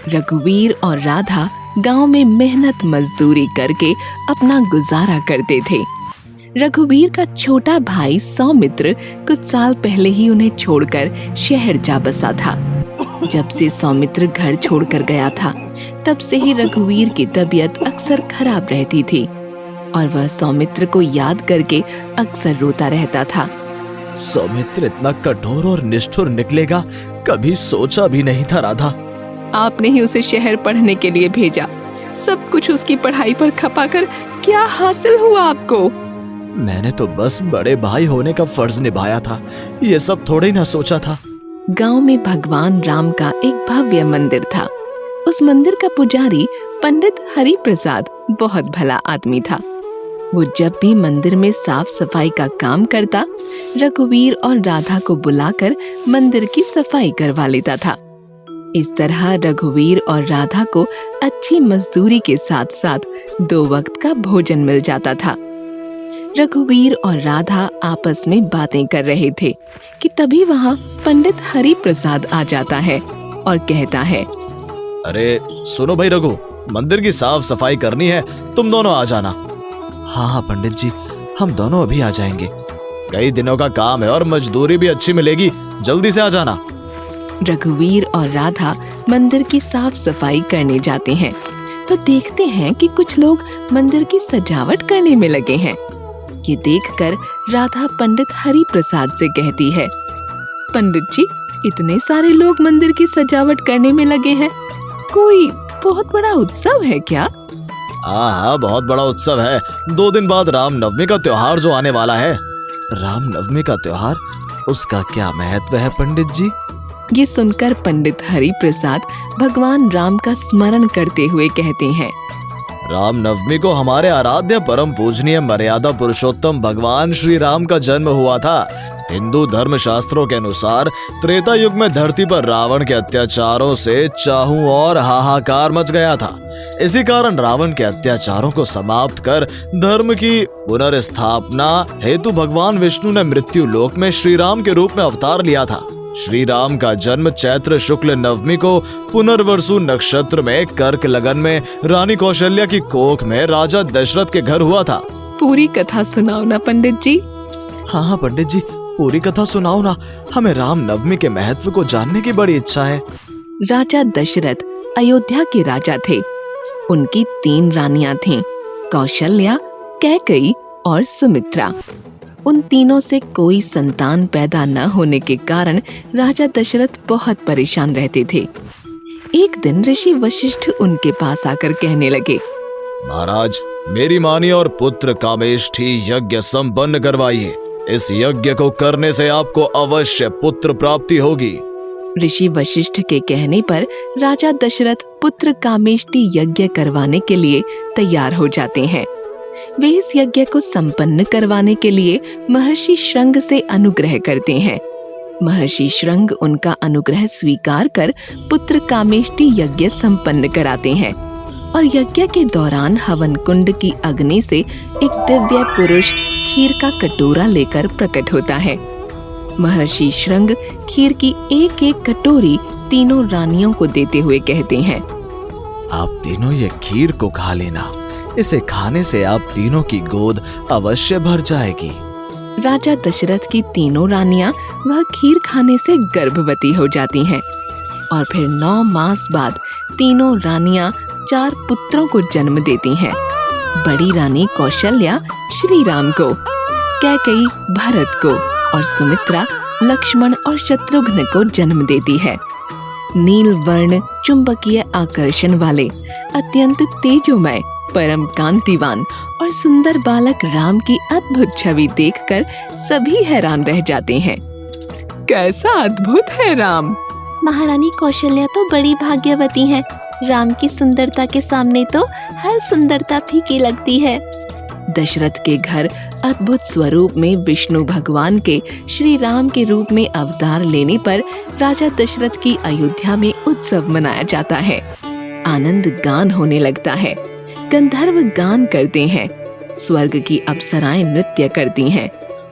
रघुवीर और राधा गांव में मेहनत मजदूरी करके अपना गुजारा करते थे। रघुवीर का छोटा भाई सौमित्र कुछ साल पहले ही उन्हें छोड़कर शहर जा बसा था। जब से सौमित्र घर छोड़कर गया था, तब से ही रघुवीर की तबीयत अक्सर खराब रहती थी और वह सौमित्र को याद करके अक्सर रोता रहता था। सौमित्र इतना कठोर और निष्ठुर निकलेगा, कभी सोचा भी नहीं था राधा। आपने ही उसे शहर पढ़ने के लिए भेजा, सब कुछ उसकी पढ़ाई पर खपाकर क्या हासिल हुआ आपको? मैंने तो बस बड़े भाई होने का फर्ज निभाया था, ये सब थोड़े ही ना सोचा था। गांव में भगवान राम का एक भव्य मंदिर था। उस मंदिर का पुजारी पंडित हरि प्रसाद बहुत भला आदमी था। वो जब भी मंदिर में साफ सफाई का काम करता, रघुवीर और राधा को बुलाकर मंदिर की सफाई करवा लेता था। इस तरह रघुवीर और राधा को अच्छी मजदूरी के साथ साथ 2 वक्त का भोजन मिल जाता था। रघुवीर और राधा आपस में बातें कर रहे थे कि तभी वहाँ पंडित हरि प्रसाद आ जाता है और कहता है, अरे सुनो भाई रघु, मंदिर की साफ सफाई करनी है, तुम दोनों आ जाना। हाँ पंडित जी, हम दोनों अभी आ जाएंगे। कई दिनों का काम है और मजदूरी भी अच्छी मिलेगी, जल्दी से आ जाना। रघुवीर और राधा मंदिर की साफ सफाई करने जाते हैं तो देखते हैं कि कुछ लोग मंदिर की सजावट करने में लगे हैं। ये देखकर राधा पंडित हरि प्रसाद से कहती है, पंडित जी, इतने सारे लोग मंदिर की सजावट करने में लगे हैं, कोई बहुत बड़ा उत्सव है क्या? हाँ, बहुत बड़ा उत्सव है। 2 दिन बाद रामनवमी का त्योहार जो आने वाला है। रामनवमी का त्योहार, उसका क्या महत्व है पंडित जी? ये सुनकर पंडित हरि प्रसाद भगवान राम का स्मरण करते हुए कहते हैं, रामनवमी को हमारे आराध्य परम पूजनीय मर्यादा पुरुषोत्तम भगवान श्री राम का जन्म हुआ था। हिंदू धर्म शास्त्रों के अनुसार त्रेता युग में धरती पर रावण के अत्याचारों से चाहूं और हाहाकार मच गया था। इसी कारण रावण के अत्याचारों को समाप्त कर धर्म की पुनर्स्थापना हेतु भगवान विष्णु ने मृत्यु लोक में श्री राम के रूप में अवतार लिया था। श्री राम का जन्म चैत्र शुक्ल नवमी को पुनर्वसु नक्षत्र में कर्क लगन में रानी कौशल्या की कोख में राजा दशरथ के घर हुआ था। पूरी कथा सुनाओ ना पंडित जी। हाँ पंडित जी, पूरी कथा सुनाओ ना, हमें रामनवमी के महत्व को जानने की बड़ी इच्छा है। राजा दशरथ अयोध्या के राजा थे। उनकी 3 रानियां थीं, कौशल्या, कैकई और सुमित्रा। उन तीनों से कोई संतान पैदा न होने के कारण राजा दशरथ बहुत परेशान रहते थे। एक दिन ऋषि वशिष्ठ उनके पास आकर कहने लगे, महाराज, मेरी मानी और पुत्र कामेष्ठी यज्ञ संपन्न करवाइए। इस यज्ञ को करने से आपको अवश्य पुत्र प्राप्ति होगी। ऋषि वशिष्ठ के कहने पर राजा दशरथ पुत्र कामेष्ठी यज्ञ करवाने के लिए तैयार हो जाते हैं। वे इस यज्ञ को संपन्न करवाने के लिए महर्षि श्रंग से अनुग्रह करते हैं। महर्षि श्रंग उनका अनुग्रह स्वीकार कर पुत्र कामेष्ठी यज्ञ संपन्न कराते हैं और यज्ञ के दौरान हवन कुंड की अग्नि से एक दिव्य पुरुष खीर का कटोरा लेकर प्रकट होता है। महर्षि श्रंग खीर की एक-एक कटोरी तीनों रानियों को देते हुए कहते हैं, आप तीनों ये खीर को खा लेना, इसे खाने से आप तीनों की गोद अवश्य भर जाएगी। राजा दशरथ की तीनों रानियां वह खीर खाने से गर्भवती हो जाती हैं और फिर 9 मास बाद तीनों रानियां 4 पुत्रों को जन्म देती हैं। बड़ी रानी कौशल्या श्री राम को, कैकई भरत को और सुमित्रा लक्ष्मण और शत्रुघ्न को जन्म देती है। नील वर्ण चुंबकीय आकर्षण वाले अत्यंत तेजोमय परम कांतिवान और सुंदर बालक राम की अद्भुत छवि देखकर सभी हैरान रह जाते हैं। कैसा अद्भुत है राम! महारानी कौशल्या तो बड़ी भाग्यवती हैं। राम की सुंदरता के सामने तो हर सुंदरता फीकी लगती है। दशरथ के घर अद्भुत स्वरूप में विष्णु भगवान के श्री राम के रूप में अवतार लेने पर राजा दशरथ की अयोध्या में उत्सव मनाया जाता है। आनंद गान होने लगता है, गंधर्व गान करते हैं, स्वर्ग की अप्सराएं नृत्य करती हैं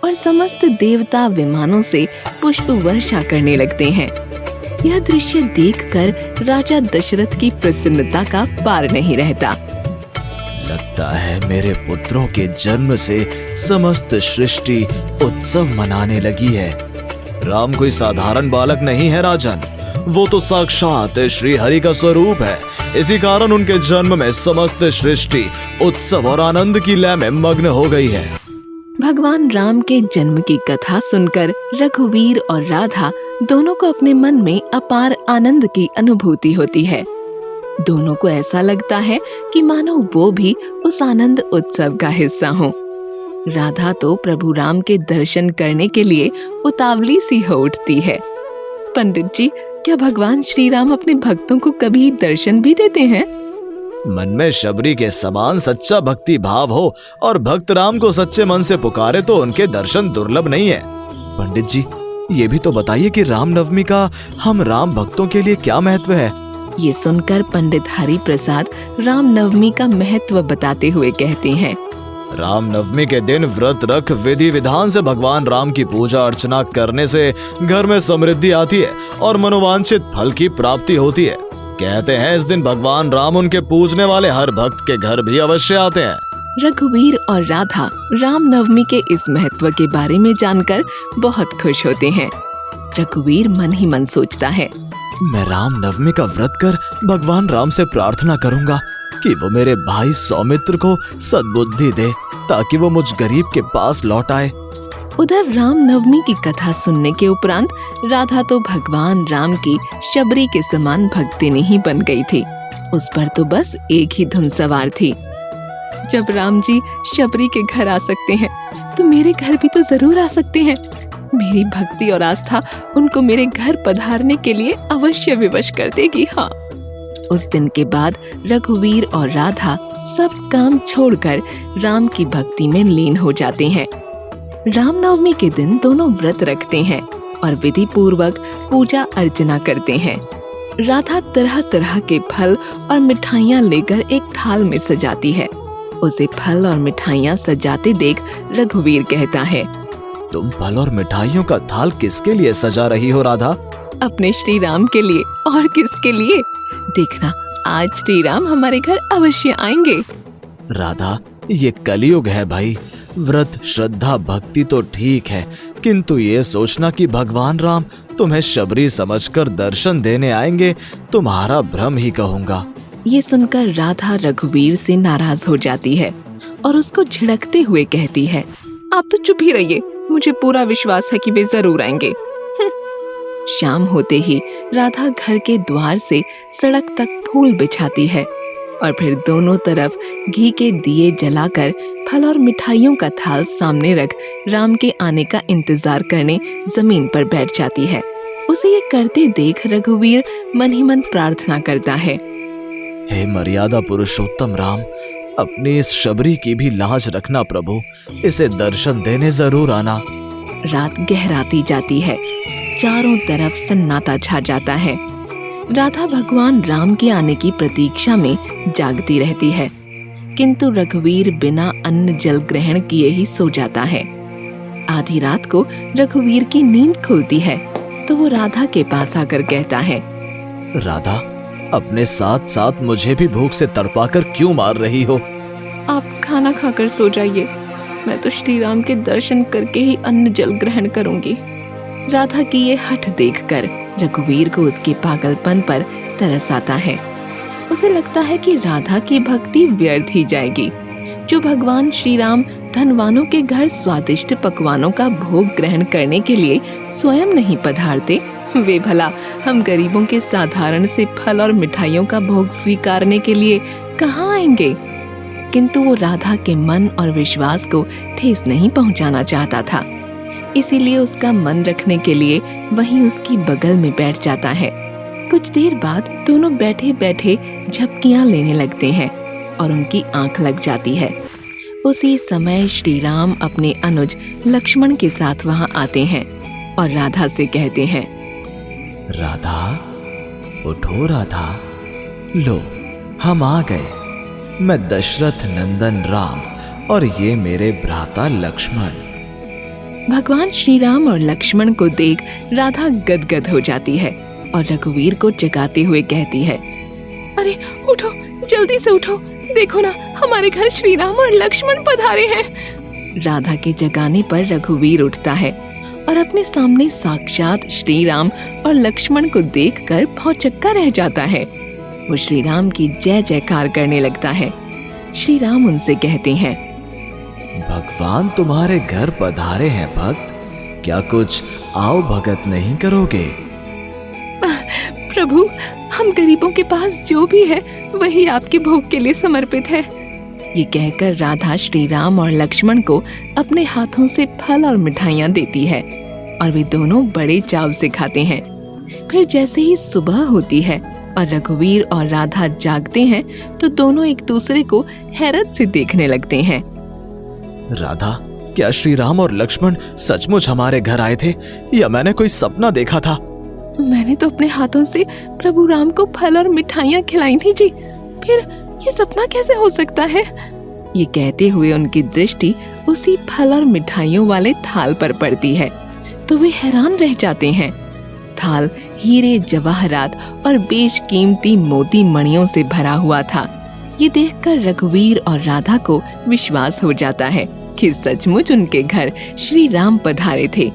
और समस्त देवता विमानों से पुष्प वर्षा करने लगते हैं। यह दृश्य देखकर राजा दशरथ की प्रसन्नता का पार नहीं रहता। लगता है मेरे पुत्रों के जन्म से समस्त सृष्टि उत्सव मनाने लगी है। राम कोई साधारण बालक नहीं है राजन, वो तो साक्षात श्री हरि का स्वरूप है। इसी कारण उनके जन्म में समस्त सृष्टि उत्सव और आनंद की लय में मग्न हो गई है। भगवान राम के जन्म की कथा सुनकर रघुवीर और राधा दोनों को अपने मन में अपार आनंद की अनुभूति होती है। दोनों को ऐसा लगता है कि मानो वो भी उस आनंद उत्सव का हिस्सा हो। राधा तो प्रभु राम के दर्शन करने के लिए उतावली सी हो उठती है। पंडित जी, क्या भगवान श्री राम अपने भक्तों को कभी दर्शन भी देते हैं? मन में शबरी के समान सच्चा भक्ति भाव हो और भक्त राम को सच्चे मन से पुकारे तो उनके दर्शन दुर्लभ नहीं है। पंडित जी, ये भी तो बताइए कि रामनवमी का हम राम भक्तों के लिए क्या महत्व है? ये सुनकर पंडित हरि प्रसाद रामनवमी का महत्व बताते हुए कहते हैं, रामनवमी के दिन व्रत रख विधि विधान से भगवान राम की पूजा अर्चना करने से घर में समृद्धि आती है और मनोवांछित फल की प्राप्ति होती है। कहते हैं इस दिन भगवान राम उनके पूजने वाले हर भक्त के घर भी अवश्य आते हैं। रघुवीर और राधा रामनवमी के इस महत्व के बारे में जानकर बहुत खुश होते हैं। रघुवीर मन ही मन सोचता है, मैं रामनवमी का व्रत कर भगवान राम से प्रार्थना करूंगा कि वो मेरे भाई सौमित्र को सद्बुद्धि दे ताकि वो मुझ गरीब के पास लौट आए। उधर रामनवमी की कथा सुनने के उपरांत राधा तो भगवान राम की शबरी के समान भक्तिनी ही बन गई थी। उस पर तो बस एक ही धुन सवार थी, जब राम जी शबरी के घर आ सकते हैं तो मेरे घर भी तो जरूर आ सकते हैं। मेरी भक्ति और आस्था उनको मेरे घर पधारने के लिए अवश्य विवश कर देगी। हाँ। उस दिन के बाद रघुवीर और राधा सब काम छोड़कर राम की भक्ति में लीन हो जाते हैं। रामनवमी के दिन दोनों व्रत रखते हैं और विधि पूर्वक पूजा अर्चना करते हैं। राधा तरह तरह के फल और मिठाइयाँ लेकर एक थाल में सजाती है। उसे फल और मिठाइयाँ सजाते देख रघुवीर कहता है, तुम फल और मिठाइयों का थाल किसके लिए सजा रही हो राधा? अपने श्री राम के लिए, और किसके लिए? देखना, आज श्री राम हमारे घर अवश्य आएंगे। राधा, ये कलयुग है भाई। व्रत श्रद्धा भक्ति तो ठीक है, किंतु ये सोचना कि भगवान राम तुम्हें शबरी समझकर दर्शन देने आएंगे, तुम्हारा भ्रम ही कहूँगा। ये सुनकर राधा रघुवीर से नाराज हो जाती है और उसको झिड़कते हुए कहती है, आप तो चुप ही रहिए, मुझे पूरा विश्वास है कि वे जरूर आएंगे। शाम होते ही राधा घर के द्वार से सड़क तक फूल बिछाती है और फिर दोनों तरफ घी के दिए जलाकर फल और मिठाइयों का थाल सामने रख राम के आने का इंतजार करने जमीन पर बैठ जाती है। उसे ये करते देख रघुवीर मन ही मन प्रार्थना करता है, हे मर्यादा पुरुषोत्तम राम, अपनी इस शबरी की भी लाज रखना प्रभु, इसे दर्शन देने जरूर आना। रात गहराती जाती है, चारों तरफ सन्नाटा छा जाता है। राधा भगवान राम के आने की प्रतीक्षा में जागती रहती है, किंतु रघुवीर बिना अन्न जल ग्रहण किए ही सो जाता है। आधी रात को रघुवीर की नींद खुलती है तो वो राधा के पास आकर कहता है, राधा, अपने साथ साथ मुझे भी भूख से तड़पाकर क्यों मार रही हो? आप खाना खाकर सो जाइए, मैं तो श्री राम के दर्शन करके ही अन्न जल ग्रहण करूंगी। राधा की ये हठ देखकर रघुवीर को उसके पागलपन पर तरस आता है। उसे लगता है कि राधा की भक्ति व्यर्थ ही जाएगी। जो भगवान श्री राम धनवानों के घर स्वादिष्ट पकवानों का भोग ग्रहण करने के लिए स्वयं नहीं पधारते, वे भला हम गरीबों के साधारण से फल और मिठाइयों का भोग स्वीकारने के लिए कहाँ आएंगे? किंतु वो राधा के मन और विश्वास को ठेस नहीं पहुंचाना चाहता था, इसीलिए उसका मन रखने के लिए वहीं उसकी बगल में बैठ जाता है। कुछ देर बाद दोनों बैठे बैठे झपकियां लेने लगते हैं और उनकी आंख लग जाती है। उसी समय श्री राम अपने अनुज लक्ष्मण के साथ वहां आते हैं और राधा से कहते हैं, राधा, उठो राधा, लो हम आ गए। मैं दशरथ नंदन राम और ये मेरे भ्राता लक्ष्मण। भगवान श्री राम और लक्ष्मण को देख राधा गदगद हो जाती है और रघुवीर को जगाते हुए कहती है, अरे उठो, जल्दी से उठो, देखो ना हमारे घर श्री राम और लक्ष्मण पधारे हैं। राधा के जगाने पर रघुवीर उठता है और अपने सामने साक्षात श्री राम और लक्ष्मण को देखकर भौचक्का रह जाता है। वो श्री राम की जय जयकार करने लगता है। श्री राम उनसे कहते हैं, भगवान तुम्हारे घर पधारे हैं भक्त, क्या कुछ आओ भगत नहीं करोगे? प्रभु, हम गरीबों के पास जो भी है वही आपके भोग के लिए समर्पित है। ये कहकर राधा श्री राम और लक्ष्मण को अपने हाथों से फल और मिठाइयाँ देती है और वे दोनों बड़े चाव से खाते हैं। फिर जैसे ही सुबह होती है और रघुवीर और राधा जागते हैं तो दोनों एक दूसरे को हैरत से देखने लगते हैं। राधा, क्या श्री राम और लक्ष्मण सचमुच हमारे घर आए थे या मैंने कोई सपना देखा था? मैंने तो अपने हाथों से प्रभु राम को फल और मिठाइयाँ खिलाई थी जी, फिर ये सपना कैसे हो सकता है? ये कहते हुए उनकी दृष्टि उसी फल और मिठाइयों वाले थाल पर पड़ती है तो वे हैरान रह जाते हैं। थाल हीरे जवाहरात और बेशकीमती मोती मणियों से भरा हुआ था। ये देखकर रघुवीर और राधा को विश्वास हो जाता है कि सचमुच उनके घर श्री राम पधारे थे।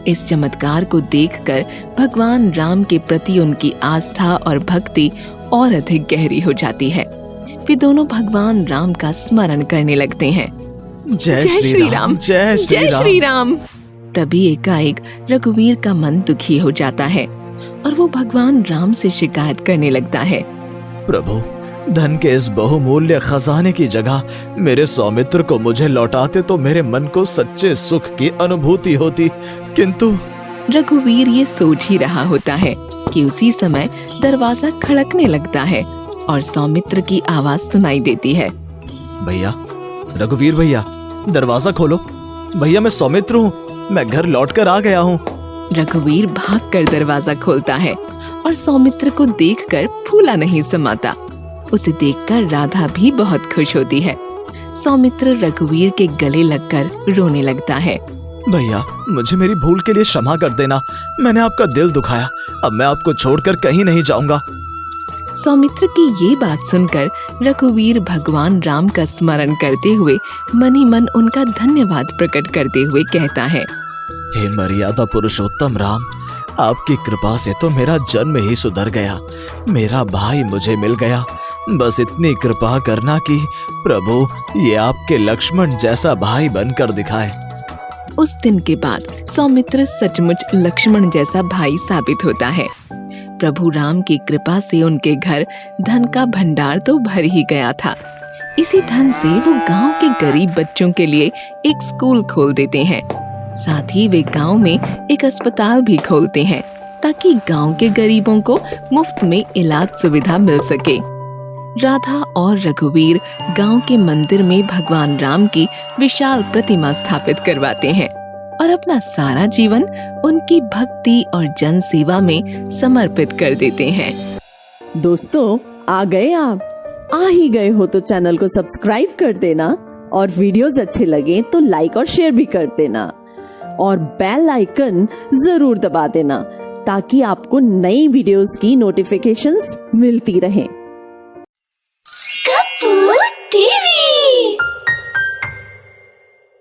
इस चमत्कार को देखकर भगवान राम के प्रति उनकी आस्था और भक्ति और अधिक गहरी हो जाती है। वे दोनों भगवान राम का स्मरण करने लगते हैं। जय श्री राम, जय श्री राम। तभी एकाएक रघुवीर का मन दुखी हो जाता है और वो भगवान राम से शिकायत करने लगता है, प्रभु, धन के इस बहुमूल्य खजाने की जगह मेरे सौमित्र को मुझे लौटाते तो मेरे मन को सच्चे सुख की अनुभूति होती, किंतु। रघुवीर ये सोच ही रहा होता है कि उसी समय दरवाजा खड़कने लगता है और सौमित्र की आवाज सुनाई देती है। भैया, रघुवीर भैया, दरवाजा खोलो। भैया, मैं सौमित्र हूँ, मैं घर लौटकर आ गया हूँ। रघुवीर भागकर दरवाजा खोलता है और सौमित्र को देखकर फूला नहीं समाता। उसे देखकर राधा भी बहुत खुश होती है। सौमित्र रघुवीर के गले लगकर रोने लगता है। भैया, मुझे मेरी भूल के लिए क्षमा कर देना, मैंने आपका दिल दुखाया, अब मैं आपको छोड़कर कहीं नहीं जाऊंगा। सौमित्र की ये बात सुनकर रघुवीर भगवान राम का स्मरण करते हुए मन ही मन उनका धन्यवाद प्रकट करते हुए कहता है, हे मर्यादा पुरुषोत्तम राम, आपकी कृपा से तो मेरा जन्म ही सुधर गया, मेरा भाई मुझे मिल गया। बस इतनी कृपा करना कि प्रभु ये आपके लक्ष्मण जैसा भाई बनकर दिखाए। उस दिन के बाद सौमित्र सचमुच लक्ष्मण जैसा भाई साबित होता है। प्रभु राम की कृपा से उनके घर धन का भंडार तो भर ही गया था। इसी धन से वो गांव के गरीब बच्चों के लिए एक स्कूल खोल देते हैं। साथ ही वे गांव में एक अस्पताल भी खोलते हैं ताकि गांव के गरीबों को मुफ्त में इलाज सुविधा मिल सके। राधा और रघुवीर गांव के मंदिर में भगवान राम की विशाल प्रतिमा स्थापित करवाते हैं और अपना सारा जीवन उनकी भक्ति और जन सेवा में समर्पित कर देते हैं। दोस्तों, आ गए आप? आ ही गए हो तो चैनल को सब्सक्राइब कर देना और वीडियोस अच्छे लगे तो लाइक और शेयर भी कर देना और बेल आइकन जरूर दबा देना ताकि आपको नई वीडियोस की नोटिफिकेशंस मिलती रहें।